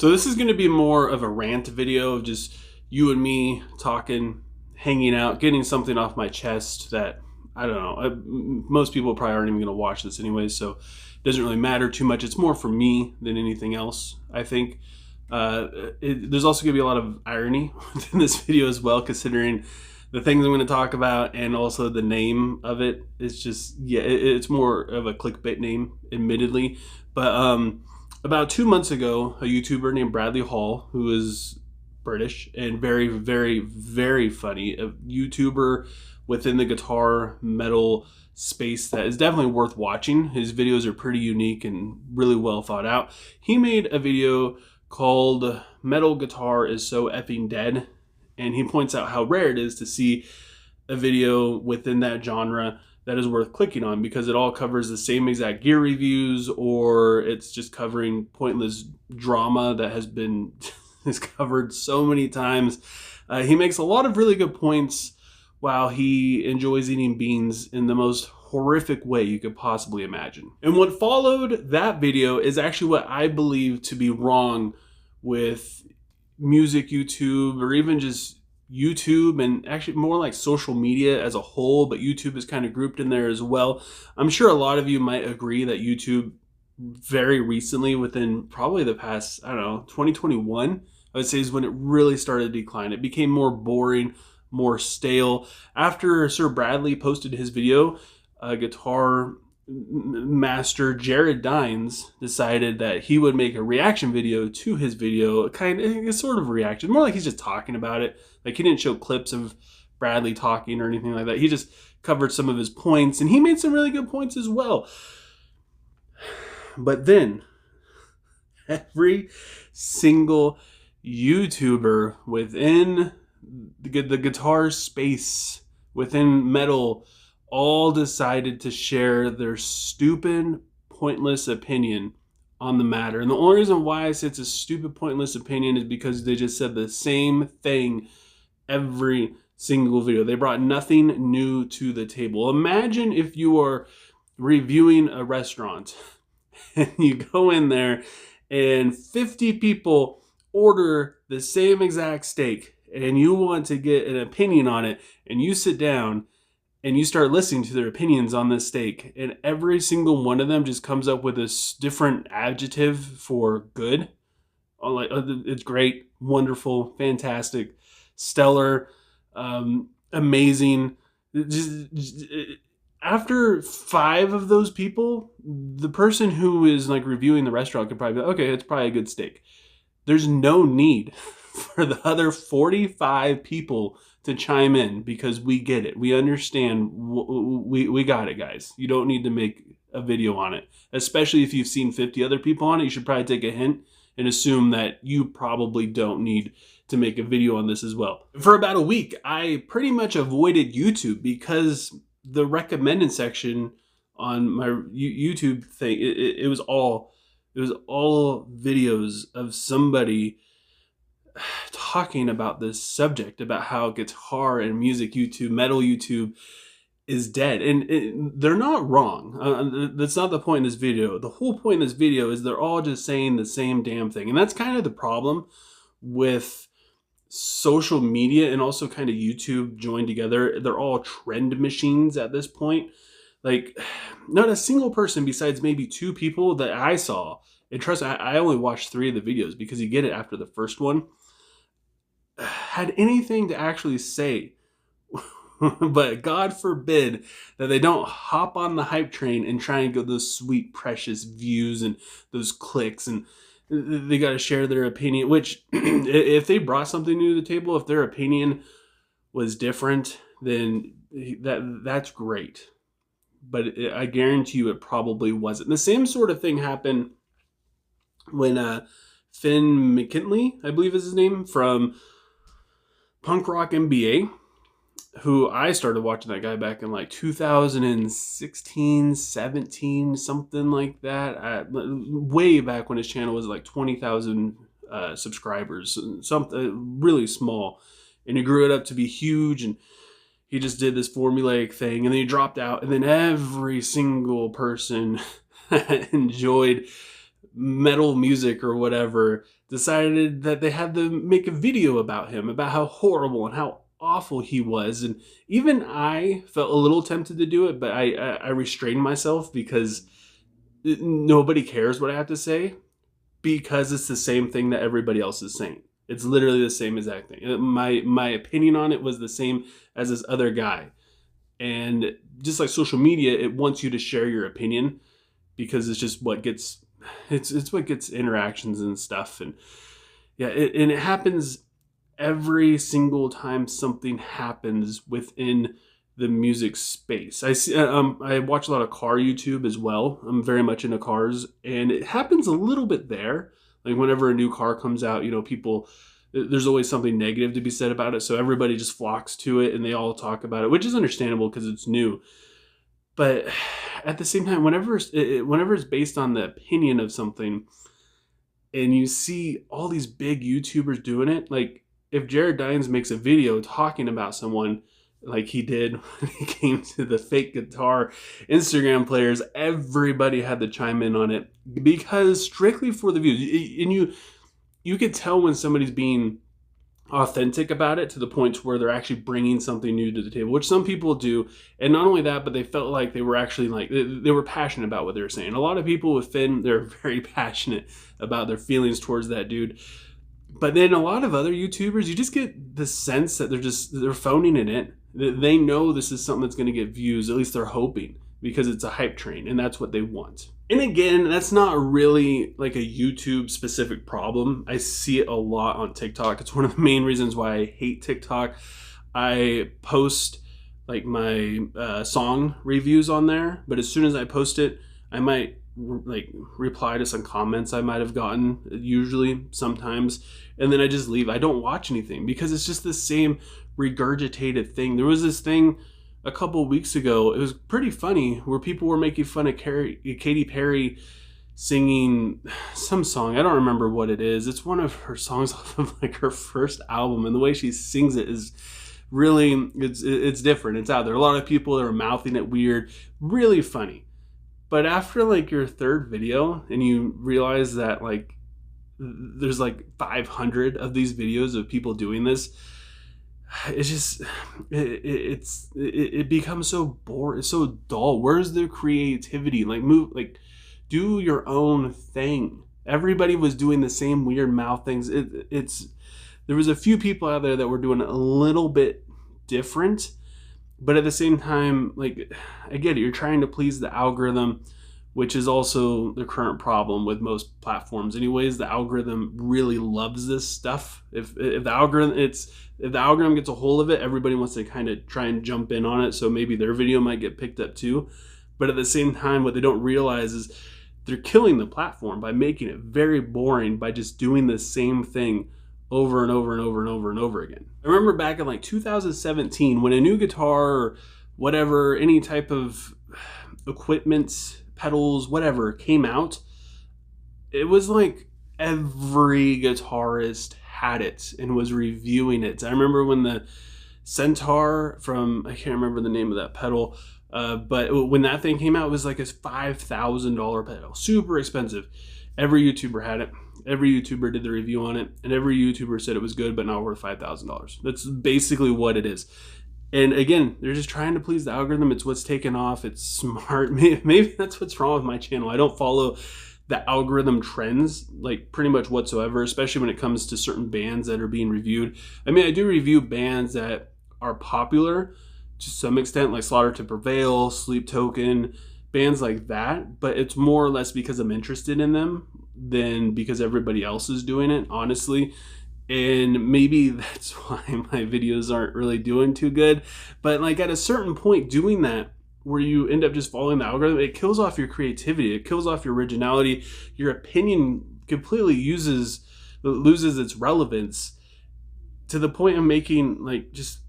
So this is going to be more of a rant video of just you and me talking, hanging out, getting something off my chest that, I don't know, most people probably aren't even going to watch this anyway, so it doesn't really matter too much. It's more for me than anything else, I think. There's also going to be a lot of irony within this video as well, considering the things I'm going to talk about and also the name of it. It's just, yeah, it's more of a clickbait name, admittedly. But about 2 months ago, a YouTuber named Bradley Hall, who is British and very, very, very funny, a YouTuber within the guitar metal space that is definitely worth watching. His videos are pretty unique and really well thought out. He made a video called "Metal Guitar is So Effing Dead," and he points out how rare it is to see a video within that genre that is worth clicking on, because it all covers the same exact gear reviews, or it's just covering pointless drama that has been is covered so many times. He makes a lot of really good points while he enjoys eating beans in the most horrific way you could possibly imagine. And what followed that video is actually what I believe to be wrong with music YouTube, or even just YouTube, and actually more like social media as a whole, but YouTube is kind of grouped in there as well. I'm sure a lot of you might agree that YouTube very recently, within probably the past, I don't know, 2021, I would say, is when it really started to decline. It became more boring, more stale. After Sir Bradley posted his video, guitar master Jared Dines decided that he would make a reaction video to his video, a sort of reaction, more like he's just talking about it. Like, he didn't show clips of Bradley talking or anything like that. He just covered some of his points, and he made some really good points as well. But then every single YouTuber within the guitar space, within metal, all decided to share their stupid, pointless opinion on the matter. And the only reason why I say it's a stupid, pointless opinion is because they just said the same thing every single video. They brought nothing new to the table. Imagine if you are reviewing a restaurant and you go in there and 50 people order the same exact steak, and you want to get an opinion on it, and you sit down and you start listening to their opinions on this steak, and every single one of them just comes up with a different adjective for good. Like, it's great, wonderful, fantastic, stellar, amazing. After 5 of those people, the person who is like reviewing the restaurant could probably be like, okay, it's probably a good steak. There's no need for the other 45 people to chime in, because we get it. We understand. We got it, guys. You don't need to make a video on it. Especially if you've seen 50 other people on it, you should probably take a hint and assume that you probably don't need to make a video on this as well. For about a week, I pretty much avoided YouTube because the recommended section on my YouTube thing, it was all videos of somebody talking about this subject, about how guitar and music YouTube, metal YouTube, is dead. And they're not wrong. That's not the point in this video. The whole point in this video is they're all just saying the same damn thing. And that's kind of the problem with social media and also kind of YouTube joined together. They're all trend machines at this point. Like, not a single person besides maybe 2 people that I saw, and trust me, I only watched 3 of the videos because you get it after the first one, had anything to actually say. But God forbid that they don't hop on the hype train and try and get those sweet, precious views and those clicks, and they got to share their opinion, which if they brought something new to the table, if their opinion was different, then that's great. But I guarantee you it probably wasn't. The same sort of thing happened when Finn McKinley, I believe is his name, from Punk Rock MBA, who I started watching that guy back in like 2016, 17, something like that. Way back when his channel was like 20,000 subscribers, something really small. And he grew it up to be huge, and he just did this formulaic thing, and then he dropped out, and then every single person that enjoyed metal music or whatever decided that they had to make a video about him, about how horrible and how awful he was. And even I felt a little tempted to do it, but I restrained myself because nobody cares what I have to say, because it's the same thing that everybody else is saying. It's literally the same exact thing. My opinion on it was the same as this other guy. And just like social media, it wants you to share your opinion because it's just what gets, it's what gets interactions and stuff. And yeah, and it happens every single time something happens within the music space. I watch a lot of car YouTube as well. I'm very much into cars, and it happens a little bit there. Like whenever a new car comes out, people, there's always something negative to be said about it. So everybody just flocks to it and they all talk about it, which is understandable because it's new. But at the same time, whenever it's based on the opinion of something and you see all these big YouTubers doing it, like if Jared Dines makes a video talking about someone like he did when he came to the fake guitar Instagram players, everybody had to chime in on it because strictly for the views. And you could tell when somebody's being authentic about it to the point where they're actually bringing something new to the table, which some people do. And not only that, but they felt like they were actually like, they were passionate about what they were saying. A lot of people with Finn, they're very passionate about their feelings towards that dude. But then a lot of other YouTubers, you just get the sense that they're phoning it in. They know this is something that's going to get views, at least they're hoping, because it's a hype train and that's what they want. And again, that's not really like a YouTube specific problem. I see it a lot on TikTok. It's one of the main reasons why I hate TikTok. I post like my song reviews on there, but as soon as I post it, I might reply to some comments I might have gotten, usually, sometimes, and then I just leave. I don't watch anything because it's just the same regurgitated thing. There was this thing a couple of weeks ago, it was pretty funny, where people were making fun of Katy Perry singing some song. I don't remember what it is. It's one of her songs off of like her first album, and the way she sings it is really, it's different. It's out there. A lot of people are mouthing it weird, really funny. But after like your third video and you realize that like there's like 500 of these videos of people doing this, it's just it becomes so boring, it's so dull. Where's the creativity? Like do your own thing. Everybody was doing the same weird mouth things. There was a few people out there that were doing a little bit different, but at the same time, like, I get it, you're trying to please the algorithm, which is also the current problem with most platforms anyways. The algorithm really loves this stuff. If the algorithm gets a hold of it, everybody wants to kind of try and jump in on it, so maybe their video might get picked up too. But at the same time, what they don't realize is they're killing the platform by making it very boring by just doing the same thing over and over and over and over and over again. I remember back in like 2017 when a new guitar or whatever, any type of equipment, pedals, whatever came out, it was like every guitarist had it and was reviewing it. I remember when the Centaur from, I can't remember the name of that pedal, but when that thing came out, it was like a $5,000 pedal, super expensive. Every YouTuber had it. Every YouTuber did the review on it, and every YouTuber said it was good, but not worth $5,000. That's basically what it is. And again, they're just trying to please the algorithm. It's what's taken off. It's smart. Maybe that's what's wrong with my channel. I don't follow the algorithm trends like pretty much whatsoever, especially when it comes to certain bands that are being reviewed. I mean, I do review bands that are popular to some extent, like Slaughter to Prevail, Sleep Token, bands like that, but it's more or less because I'm interested in them than because everybody else is doing it, honestly. And maybe that's why my videos aren't really doing too good. But like at a certain point, doing that, where you end up just following the algorithm, it kills off your creativity, it kills off your originality. Your opinion completely loses its relevance to the point of making like just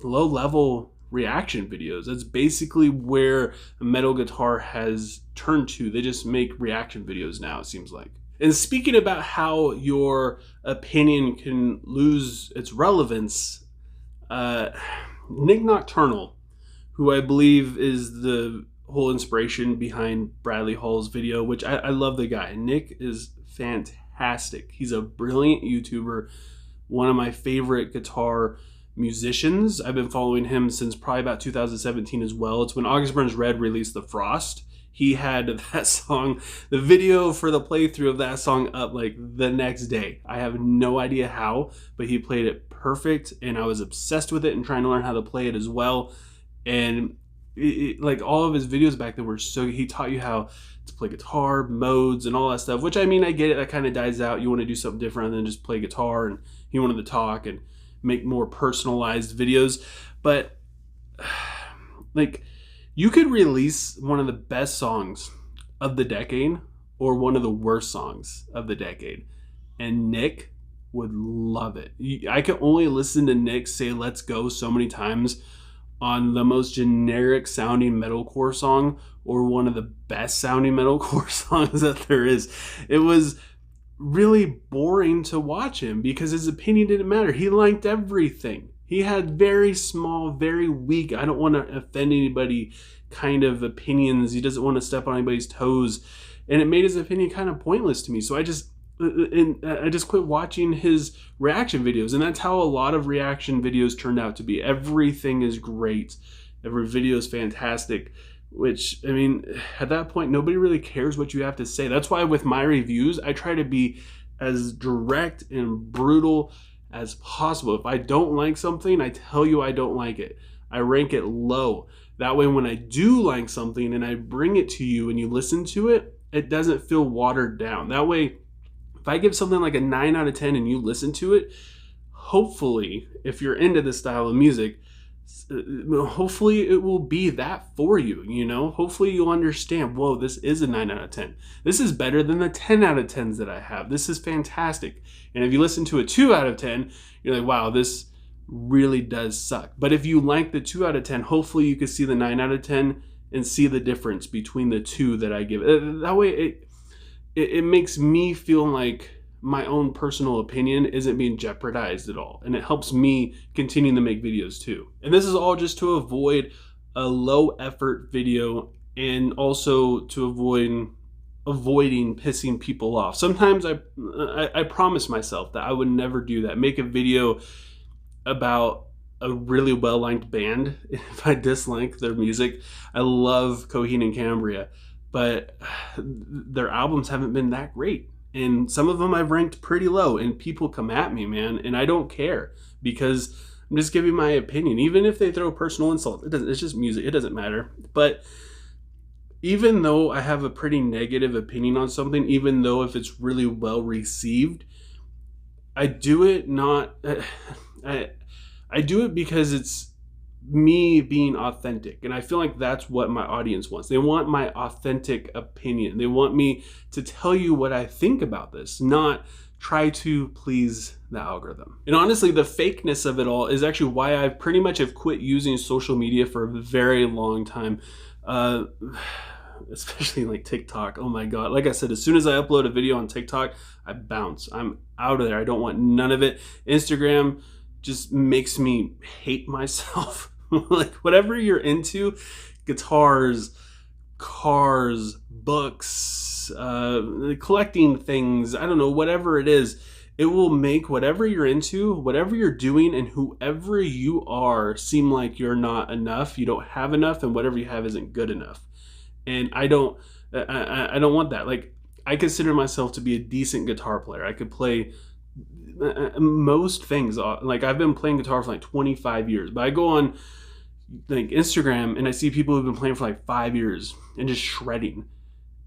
low level reaction videos. That's basically where metal guitar has turned to. They just make reaction videos now, it seems like. And speaking about how your opinion can lose its relevance, Nick Nocturnal, who I believe is the whole inspiration behind Bradley Hall's video, which I love the guy. Nick is fantastic. fantastic. He's a brilliant YouTuber, one of my favorite guitar musicians. I've been following him since probably about 2017 as well. It's when August Burns Red released The Frost. He had that song, the video for the playthrough of that song up like the next day. I have no idea how, but he played it perfect, and I was obsessed with it and trying to learn how to play it as well. And like all of his videos back then were so, he taught you how to play guitar, modes, and all that stuff, which I mean, I get it, that kind of dies out. You want to do something different than just play guitar, and he wanted to talk and make more personalized videos. But like, you could release one of the best songs of the decade or one of the worst songs of the decade, and Nick would love it. I could only listen to Nick say "Let's Go" so many times on the most generic sounding metalcore song or one of the best sounding metalcore songs that there is. It was really boring to watch him because his opinion didn't matter. He liked everything. He had very small, very weak, I don't want to offend anybody kind of opinions. He doesn't want to step on anybody's toes. And it made his opinion kind of pointless to me. So I just quit watching his reaction videos. And that's how a lot of reaction videos turned out to be. Everything is great. Every video is fantastic. Which, I mean, at that point, nobody really cares what you have to say. That's why with my reviews, I try to be as direct and brutal as possible. If I don't like something, I tell you I don't like it. I rank it low. That way, when I do like something and I bring it to you and you listen to it, it doesn't feel watered down. That way, if I give something like a 9 out of 10 and you listen to it, hopefully, if you're into this style of music, hopefully it will be that for you, you know? Hopefully you'll understand, whoa, this is a 9 out of 10. This is better than the 10 out of 10s that I have. This is fantastic. And if you listen to a 2 out of 10, you're like, wow, this really does suck. But if you like the 2 out of 10, hopefully you can see the 9 out of 10 and see the difference between the two that I give. That way it makes me feel like my own personal opinion isn't being jeopardized at all. And it helps me continue to make videos too. And this is all just to avoid a low effort video and also to avoiding pissing people off. Sometimes I promise myself that I would never do that. Make a video about a really well-liked band if I dislike their music. I love Coheed and Cambria, but their albums haven't been that great. And some of them I've ranked pretty low, and people come at me, man, and I don't care because I'm just giving my opinion. Even if they throw personal insults, it's just music. It doesn't matter. But even though I have a pretty negative opinion on something, even though if it's really well received, I do it not. I do it because it's me being authentic, and I feel like that's what my audience wants. They want my authentic opinion. They want me to tell you what I think about this, not try to please the algorithm. And honestly, the fakeness of it all is actually why I pretty much have quit using social media for a very long time, especially like TikTok. Oh my God. Like I said, as soon as I upload a video on TikTok, I bounce. I'm out of there. I don't want none of it. Instagram just makes me hate myself. Like whatever you're into, guitars, cars, books, collecting things, I don't know, whatever it is, it will make whatever you're into, whatever you're doing, and whoever you are seem like you're not enough, you don't have enough, and whatever you have isn't good enough. And I don't want that. Like, I consider myself to be a decent guitar player. I could play most things. Like, I've been playing guitar for like 25 years, but I go on like Instagram and I see people who've been playing for like 5 years and just shredding.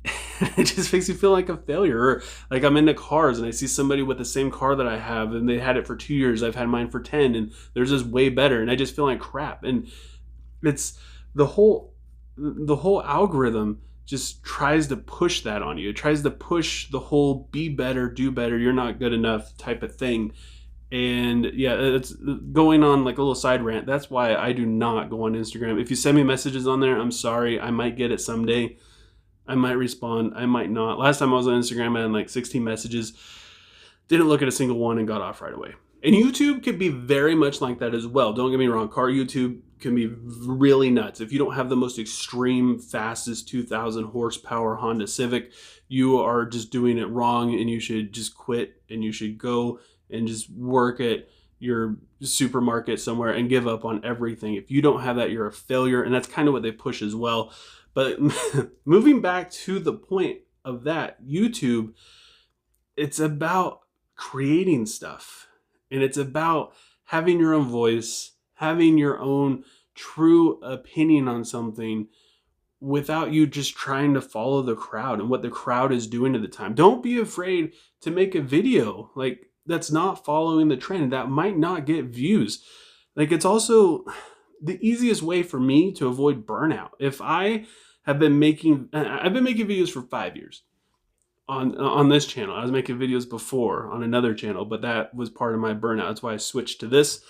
It just makes me feel like a failure. Or like I'm into cars and I see somebody with the same car that I have and they had it for 2 years. I've had mine for 10 and theirs is way better. And I just feel like crap. And it's the whole algorithm just tries to push that on you. It tries to push the whole be better, do better, you're not good enough type of thing. And yeah, it's going on like a little side rant. That's why I do not go on Instagram. If you send me messages on there, I'm sorry. I might get it someday. I might respond. I might not. Last time I was on Instagram, I had like 16 messages. Didn't look at a single one and got off right away. And YouTube can be very much like that as well. Don't get me wrong, car YouTube can be really nuts. If you don't have the most extreme, fastest 2,000 horsepower Honda Civic, you are just doing it wrong, and you should just quit, and you should go and just work at your supermarket somewhere and give up on everything. If you don't have that, you're a failure. And that's kind of what they push as well. But moving back to the point of that, YouTube, it's about creating stuff. And it's about having your own voice, having your own true opinion on something without you just trying to follow the crowd and what the crowd is doing at the time. Don't be afraid to make a video like that's not following the trend, that might not get views. Like, it's also the easiest way for me to avoid burnout. If I have been making, I've been making videos for 5 years on this channel. I was making videos before on another channel, but that was part of my burnout. That's why I switched to this,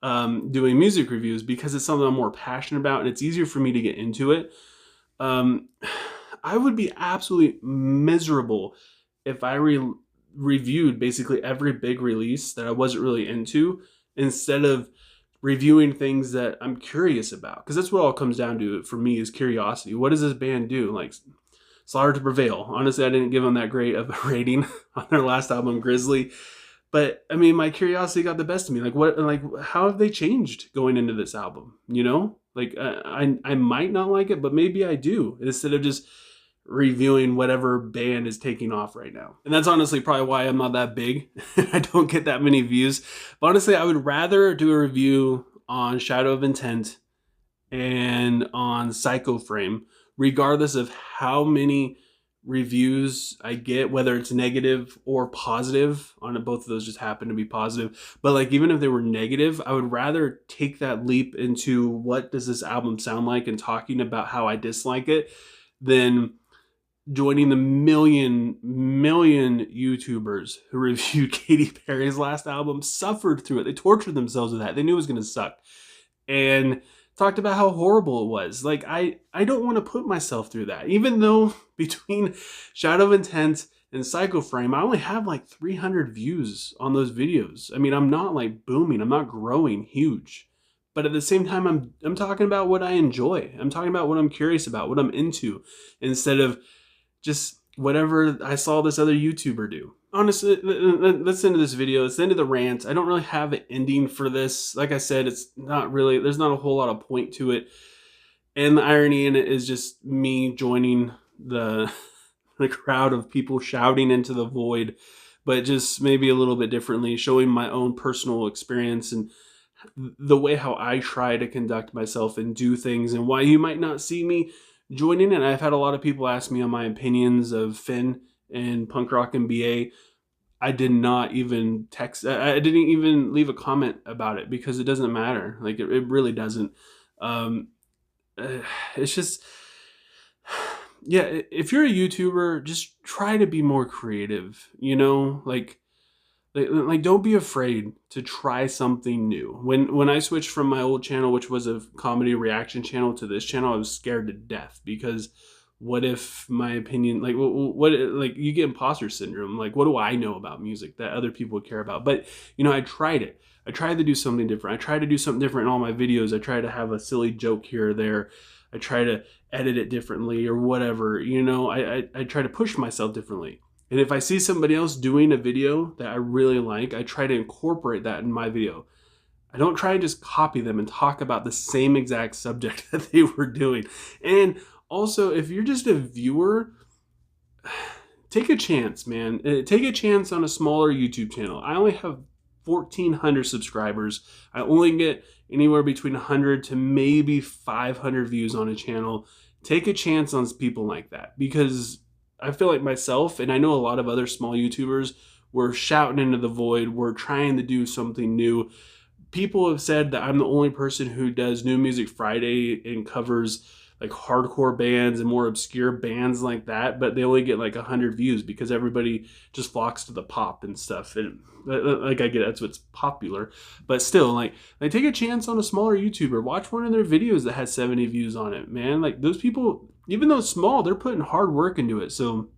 doing music reviews, because it's something I'm more passionate about and it's easier for me to get into it. I would be absolutely miserable if I reviewed basically every big release that I wasn't really into, instead of reviewing things that I'm curious about. Because that's what all comes down to for me, is curiosity. What does this band do? Like, Slaughter to Prevail. Honestly, I didn't give them that great of a rating on their last album, Grizzly. But I mean, my curiosity got the best of me. How have they changed going into this album? You know, like I might not like it, but maybe I do, instead of just reviewing whatever band is taking off right now. And that's honestly probably why I'm not that big. I don't get that many views. But honestly, I would rather do a review on Shadow of Intent and on Psycho Frame, regardless of how many reviews I get, whether it's negative or positive. On both of those just happen to be positive. But like, even if they were negative, I would rather take that leap into what does this album sound like and talking about how I dislike it, than joining the million YouTubers who reviewed Katy Perry's last album, suffered through it. They tortured themselves with that. They knew it was going to suck, and talked about how horrible it was. Like, I don't want to put myself through that. Even though between Shadow of Intent and Psycho Frame, I only have like 300 views on those videos. I mean, I'm not like booming. I'm not growing huge. But at the same time, I'm talking about what I enjoy. I'm talking about what I'm curious about, what I'm into, instead of just whatever I saw this other YouTuber do. Honestly, let's end this video. It's the end of the rant. I don't really have an ending for this. Like I said, it's not really, there's not a whole lot of point to it. And the irony in it is just me joining the crowd of people shouting into the void, but just maybe a little bit differently, showing my own personal experience and the way how I try to conduct myself and do things, and why you might not see me joining it. I've had a lot of people ask me on my opinions of Finn and punk rock and BA. I did not even I didn't even leave a comment about it, because it doesn't matter. Like, it really doesn't. It's just, yeah, if you're a YouTuber, just try to be more creative, you know, like don't be afraid to try something new. When I switched from my old channel, which was a comedy reaction channel, to this channel, I was scared to death, because what if my opinion, like, what, like, you get imposter syndrome. Like, what do I know about music that other people would care about? But, you know, I tried it. I tried to do something different. I tried to do something different in all my videos. I try to have a silly joke here or there. I try to edit it differently or whatever, you know, I try to push myself differently. And if I see somebody else doing a video that I really like, I try to incorporate that in my video. I don't try and just copy them and talk about the same exact subject that they were doing. And also, if you're just a viewer, take a chance, man. Take a chance on a smaller YouTube channel. I only have 1,400 subscribers. I only get anywhere between 100 to maybe 500 views on a channel. Take a chance on people like that, because I feel like myself, and I know a lot of other small YouTubers, were shouting into the void. We're trying to do something new. People have said that I'm the only person who does New Music Friday and covers like hardcore bands and more obscure bands like that, but they only get like 100 views because everybody just flocks to the pop and stuff. And like, I get that's what's popular, but still, like take a chance on a smaller YouTuber. Watch one of their videos that has 70 views on it, man. Like, those people, even though it's small, they're putting hard work into it. So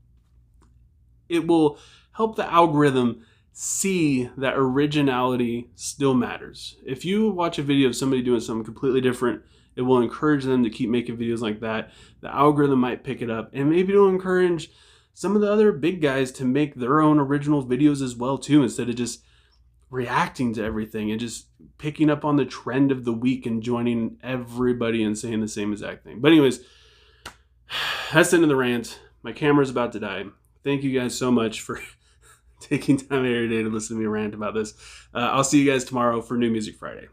it will help the algorithm see that originality still matters. If you watch a video of somebody doing something completely different, it will encourage them to keep making videos like that. The algorithm might pick it up, and maybe it'll encourage some of the other big guys to make their own original videos as well too, instead of just reacting to everything and just picking up on the trend of the week and joining everybody and saying the same exact thing. But anyways, that's the end of the rant. My camera's about to die. Thank you guys so much for taking time every day to listen to me rant about this. I'll see you guys tomorrow for New Music Friday.